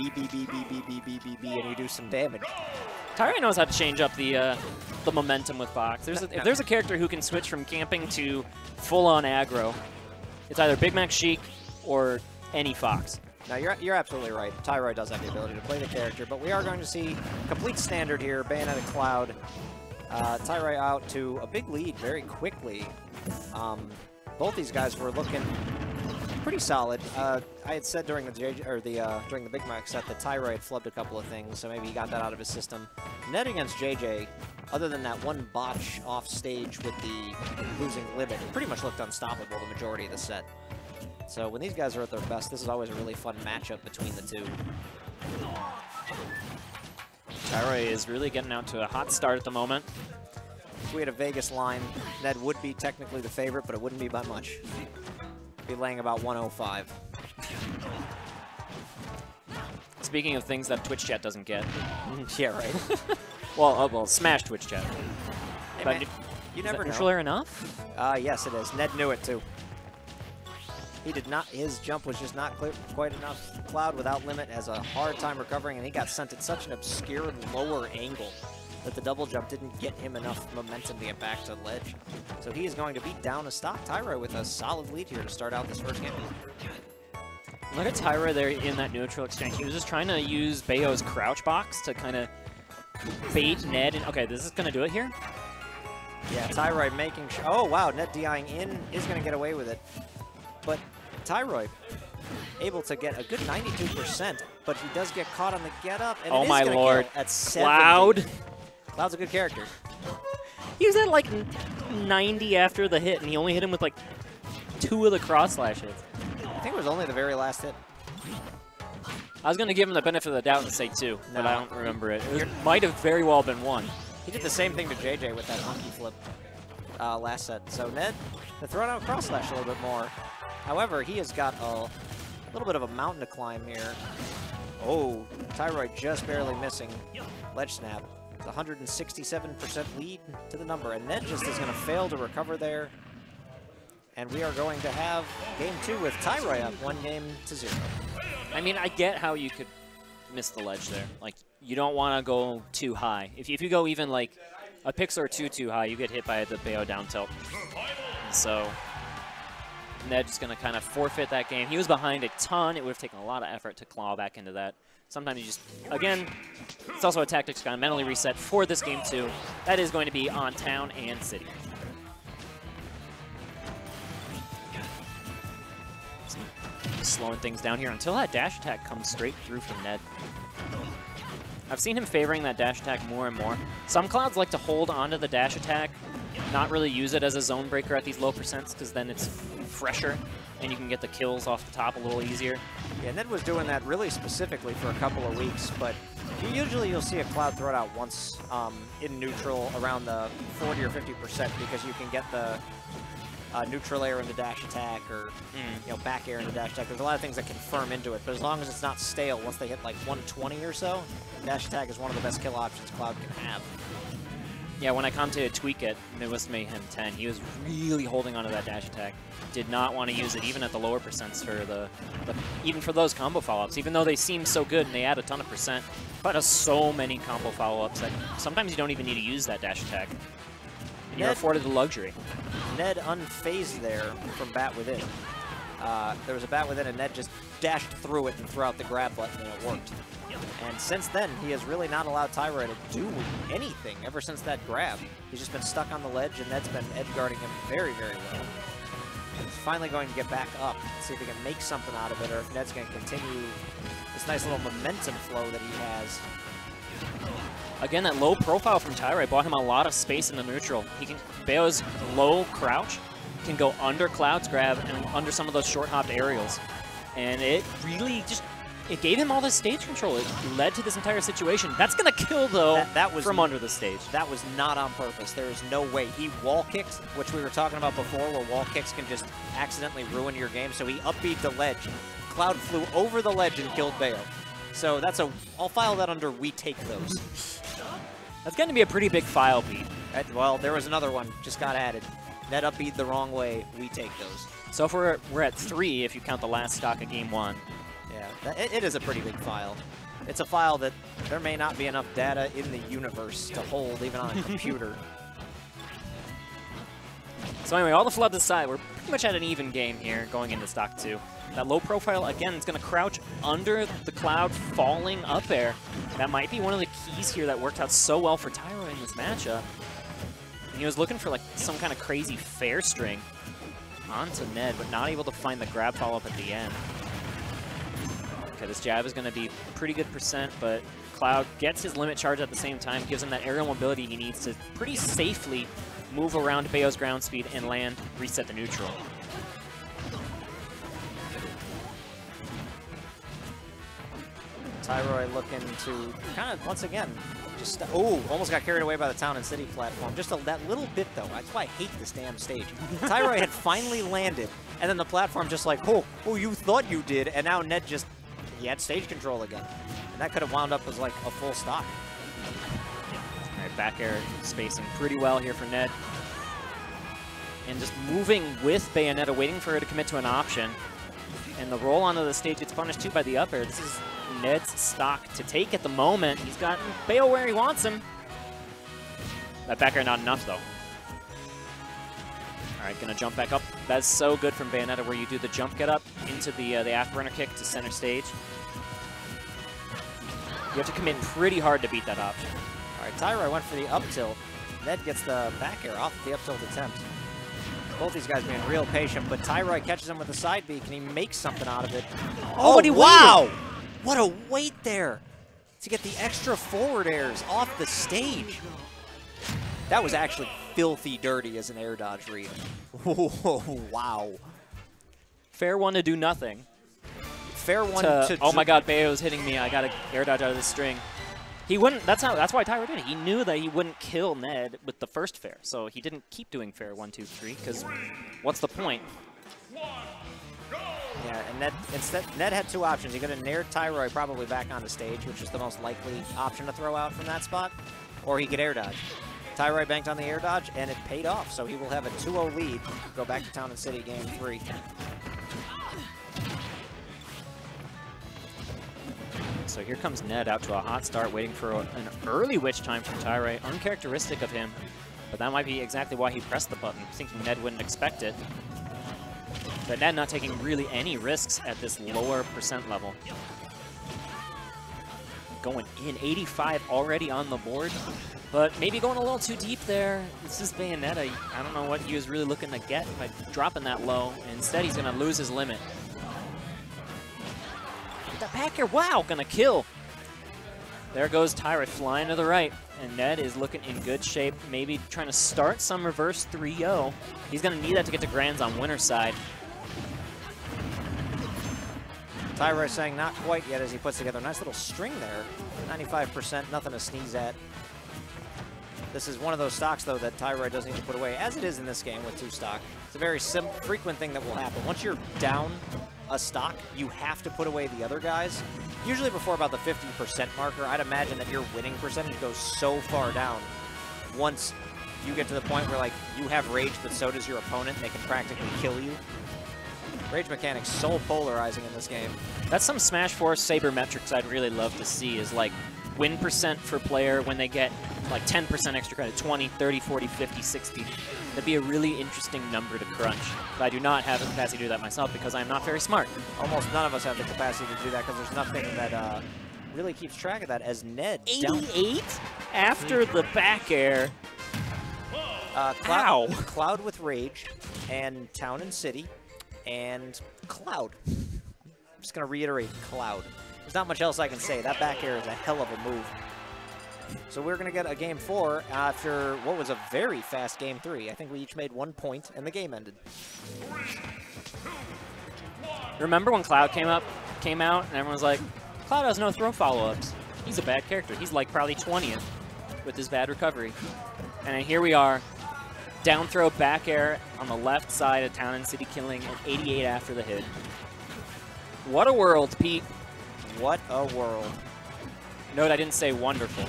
B, B, B, B, B, B, B, B, B, and you do some damage. Tyroy knows how to change up the momentum with Fox. If there's a character who can switch from camping to full-on aggro, it's either Big Mac Sheik or any Fox. Now, you're absolutely right. Tyroy does have the ability to play the character, but we are going to see complete standard here. Bayonetta Cloud. Tyroy out to a big lead very quickly. Both these guys were looking pretty solid. I had said during the during the Big Mac set that Tyroy had flubbed a couple of things, so maybe he got that out of his system. Net against JJ, other than that one botch off stage with the losing limit, pretty much looked unstoppable the majority of the set. So when these guys are at their best, this is always a really fun matchup between the two. Tyroy is really getting out to a hot start at the moment. If we had a Vegas line, Ned would be technically the favorite, but it wouldn't be by much. Be laying about 105. Speaking of things that Twitch chat doesn't get. Yeah, right. well, Smash Twitch chat. Hey, but man, you never know. Neutral air enough? Yes, it is. Ned knew it, too. He did not, his jump was just not quite enough. Cloud without limit has a hard time recovering, and he got sent at such an obscure lower angle that the double jump didn't get him enough momentum to get back to the ledge. So he is going to beat down a stock Tyroy with a solid lead here to start out this first game. Look at Tyroy there in that neutral exchange. He was just trying to use Bayo's crouch box to kind of bait Ned. And okay, this is going to do it here. Yeah, Tyroy making sure. Oh, wow, Ned DIing in is going to get away with it. But Tyroy able to get a good 92%, but he does get caught on the get up. And oh my lord! At 70. Cloud. Cloud's a good character. He was at like 90 after the hit, and he only hit him with like 2 of the cross slash hits. I think it was only the very last hit. I was going to give him the benefit of the doubt and say 2, but I don't remember it. It might have very well been 1. He did the same thing to JJ with that hunky flip last set. So Ned, to throw out cross slash a little bit more. However, he has got a little bit of a mountain to climb here. Oh, Tyroy just barely missing ledge snap. It's 167% lead to the number, and Ned just is going to fail to recover there. And we are going to have game 2 with Tyroy up 1-0. I mean, I get how you could miss the ledge there. Like, you don't want to go too high. If you go even like a pixel or 2 too high, you get hit by the Bayo down tilt. So Ned's going to kind of forfeit that game. He was behind a ton. It would have taken a lot of effort to claw back into that. Sometimes you just, again, it's also a tactics kind of mentally reset for this game too. That is going to be on town and city. Slowing things down here until that dash attack comes straight through from Ned. I've seen him favoring that dash attack more and more. Some Clouds like to hold onto the dash attack, not really use it as a zone breaker at these low percents, because then it's fresher and you can get the kills off the top a little easier. Yeah, Ned was doing that really specifically for a couple of weeks, but usually you'll see a Cloud throw it out once in neutral around the 40 or 50% because you can get the neutral air in the dash attack, or you know, back air in the dash attack. There's a lot of things that can firm into it, but as long as it's not stale, once they hit like 120 or so, dash attack is one of the best kill options Cloud can have. Yeah, when I come to tweak it, Midwest Mayhem 10, he was really holding onto that dash attack. Did not want to use it even at the lower percents for even for those combo follow-ups, even though they seem so good and they add a ton of percent, but has so many combo follow-ups that sometimes you don't even need to use that dash attack. And you're afforded the luxury. Ned unfazed there from bat within. There was a bat within and Ned just dashed through it and threw out the grab button and it worked. And since then, he has really not allowed Tyroy to do anything ever since that grab. He's just been stuck on the ledge, and Ned's been edge guarding him very, very well. He's finally going to get back up, see if he can make something out of it, or if Ned's going to continue this nice little momentum flow that he has. Again, that low profile from Tyroy bought him a lot of space in the neutral. Bayo's low crouch can go under Cloud's grab and under some of those short hopped aerials. And it really just, it gave him all this stage control. It led to this entire situation. That's going to kill, though, that was from under the stage. That was not on purpose. There is no way. He wall kicked, which we were talking about before, where wall kicks can just accidentally ruin your game. So he up-beat the ledge. Cloud flew over the ledge and killed Bayo. So that's I'll file that under we take those. That's going to be a pretty big file beat. Well, there was another one, just got added. Net up beat the wrong way, we take those. So if we're at 3, if you count the last stock of game 1. Yeah, it is a pretty big file. It's a file that there may not be enough data in the universe to hold, even on a computer. So anyway, all the flubs aside, we're pretty much at an even game here going into stock 2. That low profile, again, is going to crouch under the Cloud, falling up air. That might be one of the keys here that worked out so well for Tyroy in this matchup. He was looking for like some kind of crazy fair string onto Ned, but not able to find the grab follow-up at the end. Okay, this jab is going to be pretty good percent, but Cloud gets his limit charge at the same time, gives him that aerial mobility he needs to pretty safely move around Bayo's ground speed and land, reset the neutral. Tyroy looking to kind of, once again, just, oh, almost got carried away by the Town and City platform. Just that little bit, though. That's why I hate this damn stage. Tyroy had finally landed, and then the platform just like, oh, you thought you did, and now Ned just, he had stage control again. And that could have wound up as like a full stock. All right, back air spacing pretty well here for Ned. And just moving with Bayonetta, waiting for her to commit to an option. And the roll onto the stage gets punished too by the up air. This is Ned's stock to take at the moment. He's got Bayo where he wants him. That back air not enough though. All right, gonna jump back up. That's so good from Bayonetta where you do the jump get up into the afterburner kick to center stage. You have to commit pretty hard to beat that option. All right, Tyroy went for the up tilt. Ned gets the back air off the up tilt attempt. Both these guys being real patient, but Tyroy catches him with a side B. Can he make something out of it? Oh, but he wow! waited. What a wait there to get the extra forward airs off the stage. That was actually filthy dirty as an air dodge read. Wow. Fair one to do nothing. Fair one to oh my god, Bayo's hitting me. I got to air dodge out of this string. He wouldn't. That's why Tyroy did it. He knew that he wouldn't kill Ned with the first fair, so he didn't keep doing fair 1, 2, 3. Because what's the point? Yeah, and Ned had two options. He could have nared Tyroy probably back on the stage, which is the most likely option to throw out from that spot, or he could air dodge. Tyroy banked on the air dodge, and it paid off. So he will have a 2-0 lead. Go back to Town and City game 3. So here comes Ned out to a hot start, waiting for an early witch time from Tyroy. Uncharacteristic of him, but that might be exactly why he pressed the button, thinking Ned wouldn't expect it. But Ned not taking really any risks at this lower percent level. Going in, 85 already on the board, but maybe going a little too deep there. This is Bayonetta. I don't know what he was really looking to get by dropping that low. Instead, he's going to lose his limit. That back air, wow, gonna kill. There goes Tyroy flying to the right, and Ned is looking in good shape, maybe trying to start some reverse 3-0. He's gonna need that to get to grands on winner's side. Tyroy saying not quite yet as he puts together a nice little string there. 95%, nothing to sneeze at. This is one of those stocks, though, that Tyroy doesn't need to put away, as it is in this game with 2 stock. It's a very frequent thing that will happen. Once you're down a stock, you have to put away the other guys. Usually before about the 50% marker, I'd imagine that your winning percentage goes so far down once you get to the point where, like, you have rage, but so does your opponent, and they can practically kill you. Rage mechanics so polarizing in this game. That's some Smash 4 sabermetrics I'd really love to see, is like win percent for player when they get like 10% extra credit, 20, 30, 40, 50, 60. That'd be a really interesting number to crunch. But I do not have the capacity to do that myself because I'm not very smart. Almost none of us have the capacity to do that because there's nothing that really keeps track of that as Ned. 88 after the back air. Cloud with Rage and Town and City and Cloud. I'm just going to reiterate Cloud. There's not much else I can say. That back air is a hell of a move. So we're going to get a game 4 after what was a very fast game 3. I think we each made 1 point and the game ended. Remember when Cloud came out and everyone was like, Cloud has no throw follow-ups. He's a bad character. He's like probably 20th with his bad recovery. And then here we are, down throw back air on the left side of Town and City, killing at 88 after the hit. What a world, Pete. What a world. Note I didn't say wonderful.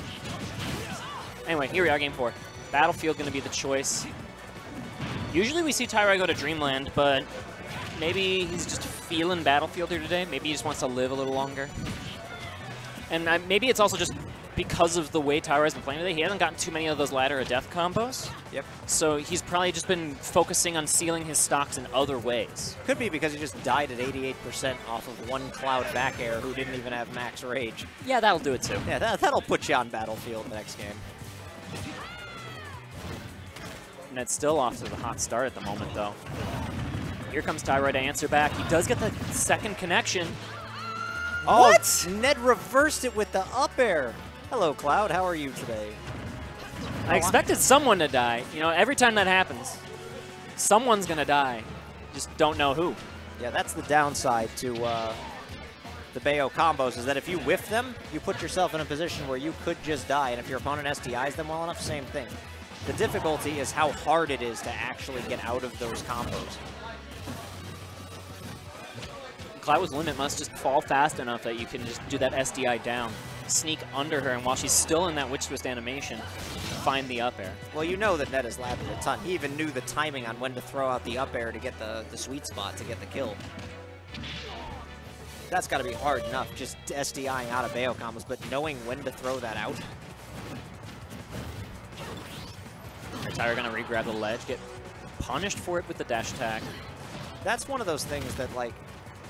Anyway, here we are, game 4. Battlefield going to be the choice. Usually we see Tyroy go to Dreamland, but maybe he's just feeling Battlefield here today. Maybe he just wants to live a little longer. And maybe it's also just because of the way Tyroy's been playing today. He hasn't gotten too many of those ladder of death combos. Yep. So he's probably just been focusing on sealing his stocks in other ways. Could be because he just died at 88% off of one Cloud back air who didn't even have max rage. Yeah, that'll do it too. Yeah, that'll put you on Battlefield next game. And it's still off to the hot start at the moment, though. Here comes Tyroy to answer back. He does get the second connection. Oh, What? Ned reversed it with the up air. Hello, Cloud. How are you today? I expected someone to die. You know, every time that happens, someone's going to die. Just don't know who. Yeah, that's the downside to the Bayo combos, is that if you whiff them, you put yourself in a position where you could just die. And if your opponent SDIs them well enough, same thing. The difficulty is how hard it is to actually get out of those combos. Cloud's limit must just fall fast enough that you can just do that SDI down, sneak under her, and while she's still in that witch twist animation, find the up air. Well, you know that Ned has labbed it a ton. He even knew the timing on when to throw out the up air to get the sweet spot to get the kill. That's got to be hard enough, just SDIing out of Bayo combos, but knowing when to throw that out. Tyroy gonna re-grab the ledge, get punished for it with the dash attack. That's one of those things that, like,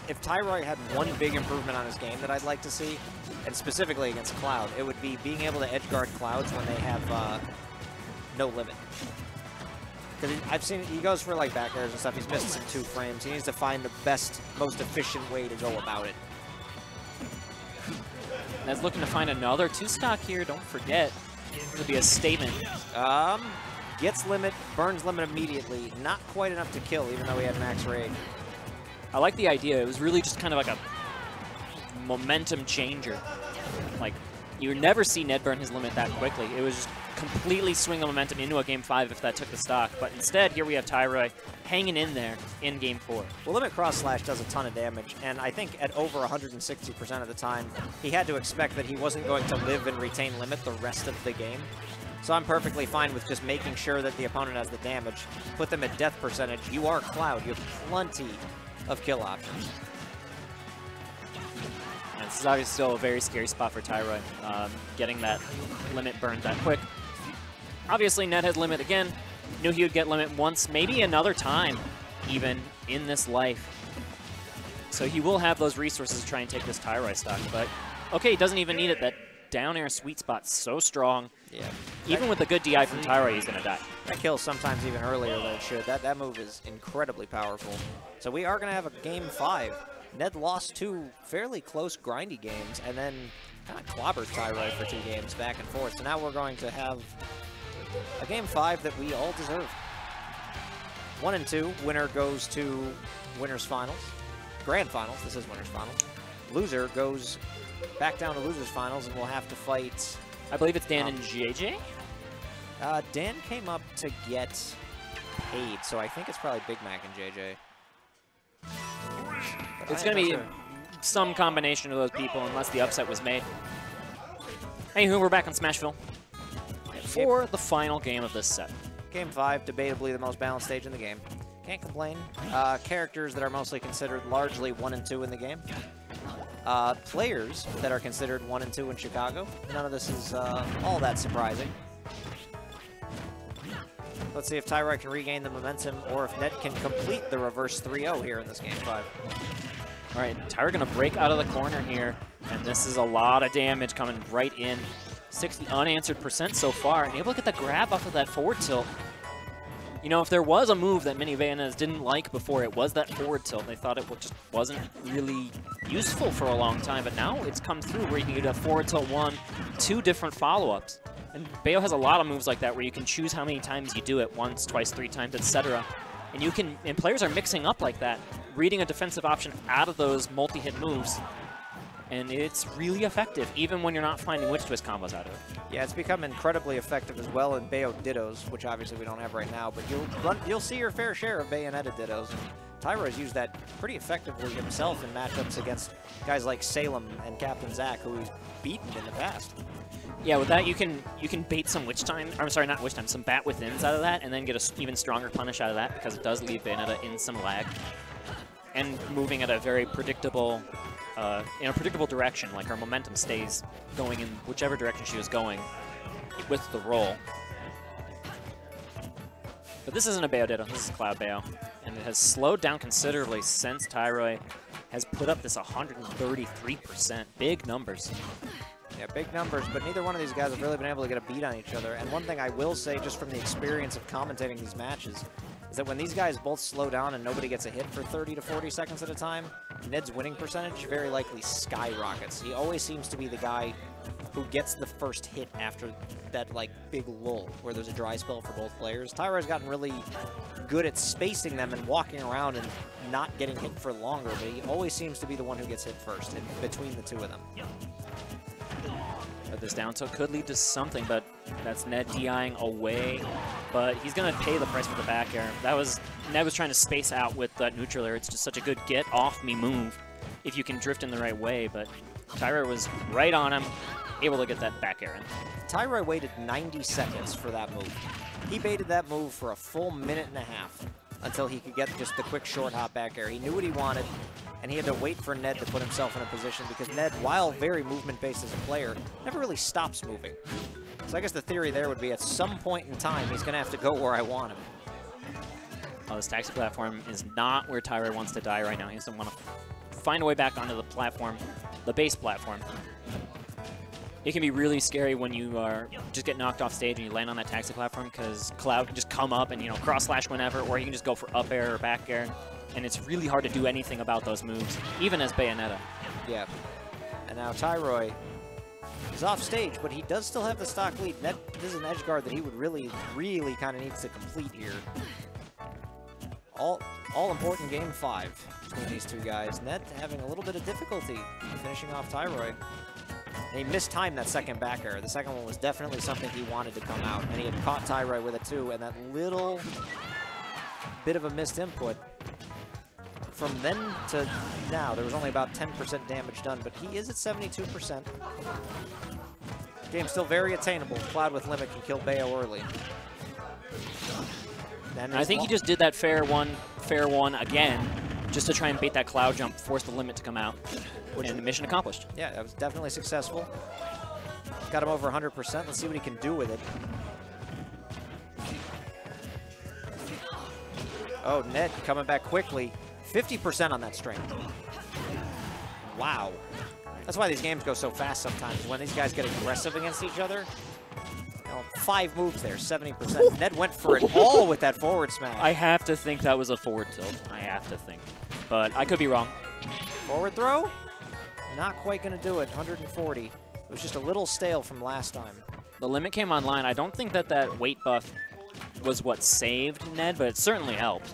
if Tyroy had one big improvement on his game that I'd like to see, and specifically against Cloud, it would be being able to edgeguard Clouds when they have no limit. Because I've seen he goes for like back airs and stuff. He's missed some 2 frames. He needs to find the best, most efficient way to go about it. Ned's looking to find another 2-stock here. Don't forget, it would be a statement. Gets limit, burns limit immediately. Not quite enough to kill, even though he had max rage. I like the idea. It was really just kind of like a momentum changer. Like, you would never see Ned burn his limit that quickly. It was just completely swing the momentum into a Game 5 if that took the stock. But instead, here we have Tyroy hanging in there in Game 4. Well, limit cross slash does a ton of damage, and I think at over 160% of the time, he had to expect that he wasn't going to live and retain limit the rest of the game. So I'm perfectly fine with just making sure that the opponent has the damage. Put them at death percentage. You are Cloud. You have plenty of kill options. And this is obviously still a very scary spot for Tyroy, getting that limit burned that quick. Obviously, Ned has limit again. Knew he would get limit once, maybe another time, even in this life. So he will have those resources to try and take this Tyroy stock. But, okay, he doesn't even need it. That down air sweet spot's so strong. Yeah. Even with the good DI from Tyroy, he's going to die. That kills sometimes even earlier than it should. That move is incredibly powerful. So we are going to have a Game 5. Ned lost 2 fairly close grindy games and then kind of clobbered Tyroy for 2 games back and forth. So now we're going to have a Game 5 that we all deserve. 1 and 2, winner goes to Winners Finals. Grand Finals, this is Winners Finals. Loser goes back down to Losers Finals and we'll have to fight... I believe it's Dan and JJ? Dan came up to get paid, so I think it's probably Big Mac and JJ. But It's going to be some combination of those people unless the upset was made. Anywho, we're back on Smashville for the final game of this set. Game 5, debatably the most balanced stage in the game. Can't complain. Characters that are mostly considered largely 1 and 2 in the game. Players that are considered 1 and 2 in Chicago. None of this is all that surprising. Let's see if Tyroy can regain the momentum or if Ned can complete the reverse 3-0 here in this Game 5. All right, Tyroy going to break out of the corner here, and this is a lot of damage coming right in. 60 unanswered % so far, and able to get the grab off of that forward tilt. You know, if there was a move that many Bayonettas didn't like before, it was that forward tilt. They thought it just wasn't really useful for a long time, but now it's come through where you can do a forward tilt 1, 2 different follow-ups. And Bayo has a lot of moves like that where you can choose how many times you do it, once, twice, 3 times, etc. And you can, and players are mixing up like that, reading a defensive option out of those multi-hit moves. And it's really effective, even when you're not finding witch twist combos out of it. Yeah, it's become incredibly effective as well in Bayo Dittos, which obviously we don't have right now, but you'll see your fair share of Bayonetta Dittos. And Tyroy's used that pretty effectively himself in matchups against guys like Salem and Captain Zach, who he's beaten in the past. Yeah, with that you can bait some witch time, or I'm sorry, not witch time, some bat withins out of that, and then get an even stronger punish out of that because it does leave Bayonetta in some lag. and moving at a very predictable, in a predictable direction. Like her momentum stays going in whichever direction she was going with the roll. But this isn't a Bayonetta, this is Cloud Bayo. And it has slowed down considerably since Tyroy has put up this 133%. Big numbers. Yeah, big numbers, but neither one of these guys have really been able to get a beat on each other. And one thing I will say, just from the experience of commentating these matches, is that when these guys both slow down and nobody gets a hit for 30 to 40 seconds at a time, Ned's winning percentage very likely skyrockets. He always seems to be the guy who gets the first hit after that, like, big lull where there's a dry spell for both players. Tyroy's gotten really good at spacing them and walking around and not getting hit for longer, but he always seems to be the one who gets hit first in between the two of them. But this down tilt could lead to something, but that's Ned DIing away. But he's going to pay the price for the back air. Ned was trying to space out with that neutral air. It's just such a good get-off-me move if you can drift in the right way, but Tyroy was right on him, able to get that back air in. Tyroy waited 90 seconds for that move. He baited that move for a full minute and a half until he could get just the quick short hop back air. He knew what he wanted, and he had to wait for Ned to put himself in a position because Ned, while very movement-based as a player, never really stops moving. So I guess the theory there would be at some point in time, he's going to have to go where I want him. Oh, this taxi platform is not where Tyroy wants to die right now. He doesn't want to find a way back onto the platform, the base platform. It can be really scary when you just get knocked off stage and you land on that taxi platform because Cloud can just come up and, you know, cross slash whenever, or he can just go for up air or back air. And it's really hard to do anything about those moves, even as Bayonetta. Yeah. And now Tyroy is off stage, but he does still have the stock lead. This is an edge guard that he would really, really kind of needs to complete here. All important game 5 between these two guys. Ned having a little bit of difficulty finishing off Tyroy. And he mistimed that second back air. The second one was definitely something he wanted to come out, and he had caught Tyroy with it too, and that little bit of a missed input. From then to now, there was only about 10% damage done, but he is at 72%. Game's still very attainable. Cloud with limit can kill Bayo early. I think he just did that fair one again, just to try and bait that Cloud jump, force the limit to come out, and the mission accomplished. Yeah, that was definitely successful. Got him over 100%. Let's see what he can do with it. Oh, Ned coming back quickly. 50% on that string. Wow. That's why these games go so fast sometimes. When these guys get aggressive against each other, you know, 5 moves there, 70%. Ned went for it all with that forward smash. I have to think that was a forward tilt. I have to think. But I could be wrong. Forward throw? Not quite going to do it. 140. It was just a little stale from last time. The limit came online. I don't think that weight buff was what saved Ned, but it certainly helped.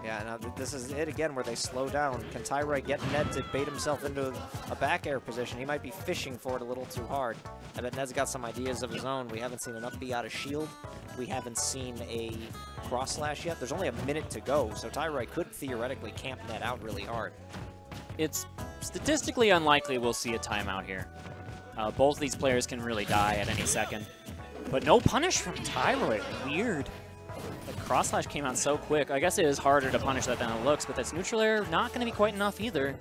Yeah, now this is it again where they slow down. Can Tyroy get Ned to bait himself into a back air position? He might be fishing for it a little too hard. I bet Ned's got some ideas of his own. We haven't seen an up B out of shield. We haven't seen a cross slash yet. There's only a minute to go, so Tyroy could theoretically camp Ned out really hard. It's statistically unlikely we'll see a timeout here. Both these players can really die at any second. But no punish from Tyroy. Weird. The cross slash came out so quick. I guess it is harder to punish that than it looks, but that's neutral air not going to be quite enough either.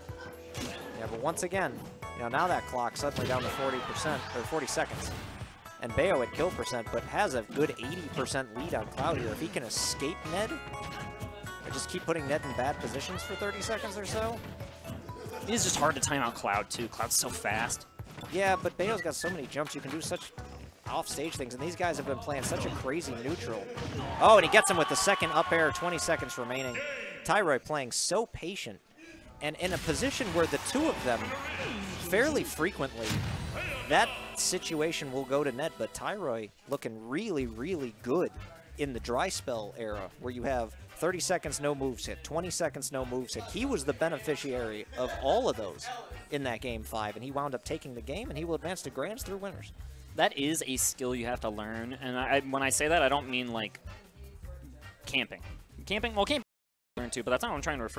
Yeah, but once again, you know, now that clock suddenly down to 40% or 40 seconds. And Bayo at kill percent, but has a good 80% lead on Cloud here. If he can escape Ned, or just keep putting Ned in bad positions for 30 seconds or so. It is just hard to time out Cloud too. Cloud's so fast. Yeah, but Bayo's got so many jumps. You can do such off-stage things, and these guys have been playing such a crazy neutral. Oh, and he gets him with the second up air, 20 seconds remaining. Tyroy playing so patient, and in a position where the two of them, fairly frequently, that situation will go to Ned, but Tyroy looking really, really good in the dry spell era, where you have 30 seconds no moves hit, 20 seconds no moves hit. He was the beneficiary of all of those in that game 5, and he wound up taking the game, and he will advance to grands through winners. That is a skill you have to learn, and when I say that, I don't mean like camping. Camping, well, camping learn too, but that's not what I'm trying to refer